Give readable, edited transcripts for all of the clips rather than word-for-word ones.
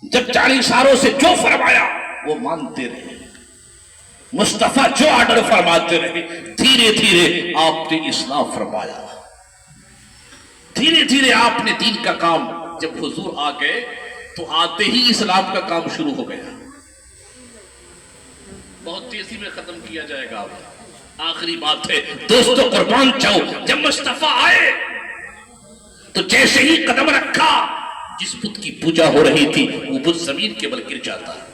جب جاری اشاروں سے جو فرمایا وہ مانتے رہے، مصطفیٰ جو آرڈر فرماتے رہے، دھیرے دھیرے آپ نے اصلاح فرمایا، دھیرے دھیرے آپ نے دین کا کام، جب حضور آ گئے تو آتے ہی اسلام کا کام شروع ہو گیا۔ بہت تیزی میں ختم کیا جائے گا۔ آخری بات ہے دوستو، قربان جاؤ، جب مصطفیٰ آئے تو جیسے ہی قدم رکھا، جس بت کی پوجا ہو رہی تھی وہ بت زمین کے بل گر جاتا ہے۔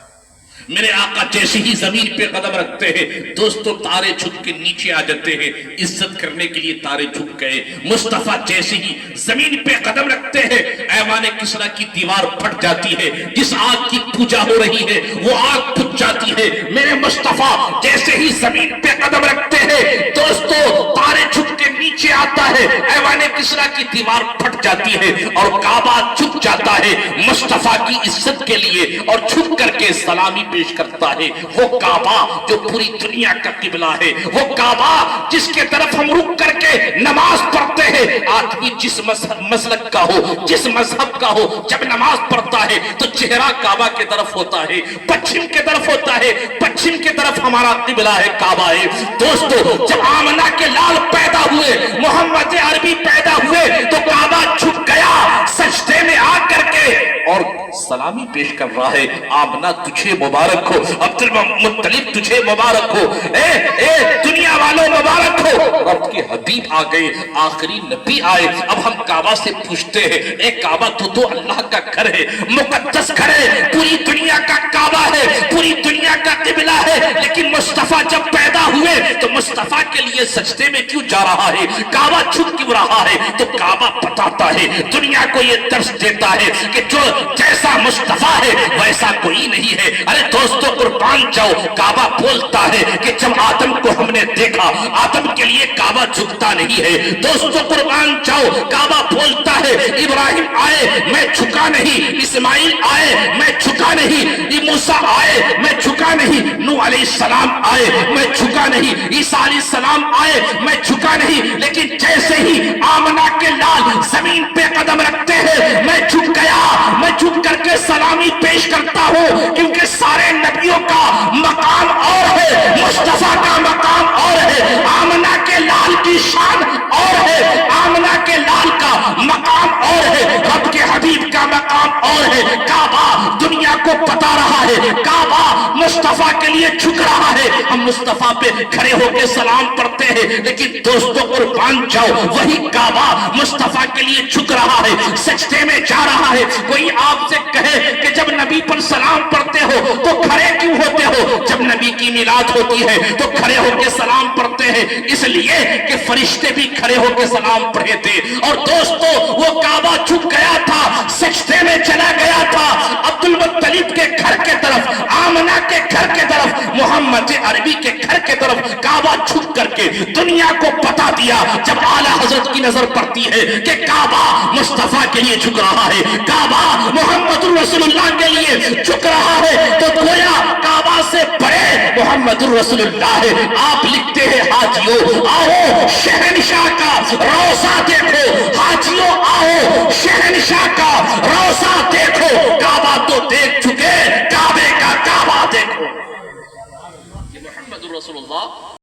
میرے آقا جیسے ہی زمین پہ قدم رکھتے ہیں دوستو تارے جھک کے نیچے آ جاتے ہیں، عزت کرنے کے لیے تارے جھک گئے۔ مصطفیٰ جیسے ہی زمین پہ قدم رکھتے ہیں ایوان کسرا کی دیوار پھٹ جاتی ہے، جس آگ کی پوجا ہو رہی ہے وہ آگ پھٹ جاتی ہے۔ میرے مصطفیٰ جیسے ہی زمین پہ قدم رکھتے ہیں دوستو تارے جھک کے نیچے آتا ہے، ایوان کسرا کی دیوار پھٹ جاتی ہے اور کعبہ جھک جاتا ہے مصطفیٰ کی عزت کے لیے، اور جھک کر کے سلامی پیش کرتا ہے۔ وہ کعبہ جو پوری دنیا کا قبلہ ہے، وہ کعبہ جس کے طرف ہم رک کر کے نماز پڑھتے ہیں، آدمی جس مسلک کا ہو، جس مذہب کا ہو، جب نماز پڑھتا ہے تو چہرہ کعبہ کے طرف ہوتا ہے، پچھم کے طرف ہوتا ہے، پچھم کے طرف ہمارا قبلہ ہے، کعبہ ہے۔ دوستو جب آمنہ کے لال پیدا ہوئے، محمد عربی پیدا ہوئے تو کعبہ جھک گیا سجدے میں آ کر کے اور سلامی پیش کر رہا ہے۔ آمنہ تجھے مبارک ہو، عبد المطلب تجھے مبارک ہو، اے دنیا والوں مبارک ہو۔ رب کے حبیب آ گئے، آخری نبی آئے۔ اب ہم کعبہ سے پوچھتے ہیں، اے کعبہ تو اللہ کا گھر ہے، مقدس گھر ہے، پوری دنیا کا کعبہ ہے، پوری دنیا کا قبلہ ہے، لیکن مصطفیٰ جب پیدا ہوئے تو مصطفیٰ کے لیے سجدے میں کیوں جا رہا ہے، کعبہ جھک کیوں رہا ہے؟ تو کعبہ بتاتا ہے، دنیا کو یہ درس دیتا ہے کہ جو جیسا مصطفیٰ ہے ویسا کوئی نہیں ہے۔ ارے دوستو قربان جاؤ، کعبہ بولتا ہے کہ جب آدم کو ہم نے دیکھا، آدم کے لیے کعبہ جھکتا نہیں ہے۔ دوستو قربان جاؤ، کعبہ بولتا ہے ابراہیم آئے میں جھکا نہیں، اسماعیل آئے میں جھکا نہیں، موسیٰ آئے میں جھکا نہیں، نوح علیہ السلام آئے میں جھکا نہیں، عیسیٰ علیہ السلام آئے میں جھکا نہیں، لیکن جیسے ہی آمنہ کے لال زمین پہ قدم رکھتے ہیں میں جھک گیا، میں جھک کر کے سلامی پیش کرتا ہوں، کیونکہ سارے نبیوں کا مقام اور ہے، مصطفیٰ کا مقام اور ہے، آمنہ کے لال کی شان اور ہے، آمنہ کے لال کا مقام اور ہے، رب کے حبیب کا مقام اور ہے۔ کعبہ دنیا کو بتا رہا ہے، کعبہ مصطفیٰ کے لیے جھک رہا ہے۔ ہم مصطفیٰ پہ کھڑے ہو کے سلام پڑھتے ہیں، لیکن دوستوں قربان جاؤ وہی کعبہ مصطفیٰ کے لیے جھک رہا ہے، سجدے میں جا رہا ہے۔ کوئی آپ سے کہے کہ جب نبی پر سلام پڑھتے ہو تو کھڑے کیوں ہوتے ہو؟ جب نبی کی میلاد ہوتی ہے تو کھڑے ہو کے سلام پڑھتے ہیں، اس لیے کہ فرشتے بھی کھڑے ہو کے سلام پڑھے تھے۔ اور دوستو وہ کعبہ جھک گیا تھا، سجدے میں چلا گیا تھا، عبد المطلب کے گھر کے طرف، آمنہ کے گھر کے طرف، محمد عربی کے گھر کے طرف کعبہ جھک کر کے دنیا کو بتا دیا۔ جب اعلیٰ حضرت کی نظر پڑتی ہے کہ کعبہ مصطفیٰ کے لیے جھک رہا ہے، کعبہ محمد رسول اللہ کے لیے جھک رہا ہے، تو گویا کعبہ سے بڑے محمد رسول اللہ ہے۔ آپ لکھتے ہیں حاجیوں آؤ شہنشاہ کا روضہ دیکھو، حاجیوں آؤ شہنشاہ کا روضہ دیکھو۔